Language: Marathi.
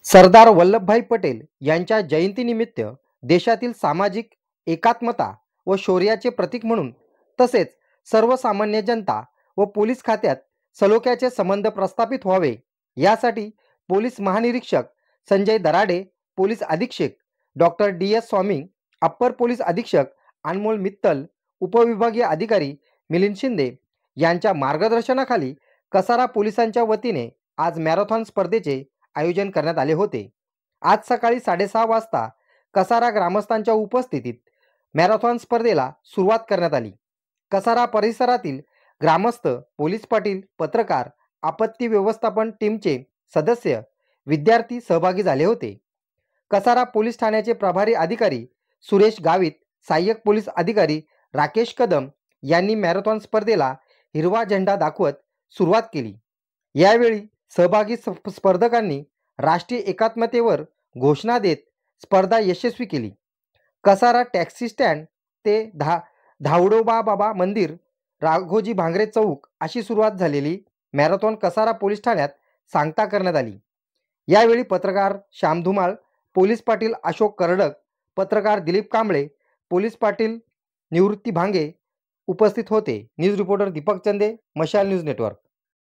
सरदार वल्लभभाई पटेल यांच्या जयंतीनिमित्त देशातील सामाजिक एकात्मता व शौर्याचे प्रतीक म्हणून तसेच सर्वसामान्य जनता व पोलीस खात्यात सलोख्याचे संबंध प्रस्थापित व्हावे यासाठी पोलीस महानिरीक्षक संजय दराडे, पोलीस अधीक्षक डॉक्टर डी.एस. स्वामी, अप्पर पोलीस अधीक्षक अनमोल मित्तल, उपविभागीय अधिकारी मिलिंद शिंदे यांच्या मार्गदर्शनाखाली कसारा पोलिसांच्या वतीने आज मॅरेथॉन स्पर्धेचे आयोजन करण्यात आले होते। आज सकाळी 6:30 वाजता कसारा ग्रामस्थांच्या उपस्थितीत मॅरेथॉन स्पर्धेला सुरुवात करण्यात आली। कसारा परिसरातील ग्रामस्थ, पोलीस पाटील, पत्रकार, आपत्ती व्यवस्थापन टीमचे सदस्य, विद्यार्थी सहभागी झाले होते। कसारा पोलीस ठाण्याचे प्रभारी अधिकारी सुरेश गावित, सहाय्यक पोलीस अधिकारी राकेश कदम यांनी मॅरेथॉन स्पर्धेला हिरवा झेंडा दाखवत सुरुवात केली। यावेळी सहभागी स्पर्धकांनी राष्ट्रीय एकात्मतेवर घोषणा देत स्पर्धा यशस्वी केली। कसारा टॅक्सी स्टँड ते धावडोबा बाबा मंदिर, राघोजी भांगरे चौक अशी सुरुवात झालेली मॅरेथॉन कसारा पोलीस ठाण्यात सांगता करण्यात आली। यावेळी पत्रकार श्याम धुमाळ, पोलीस पाटील अशोक करडक, पत्रकार दिलीप कांबळे, पोलीस पाटील निवृत्ती भांगे उपस्थित होते। न्यूज रिपोर्टर दीपक चंदे, मशाल न्यूज नेटवर्क।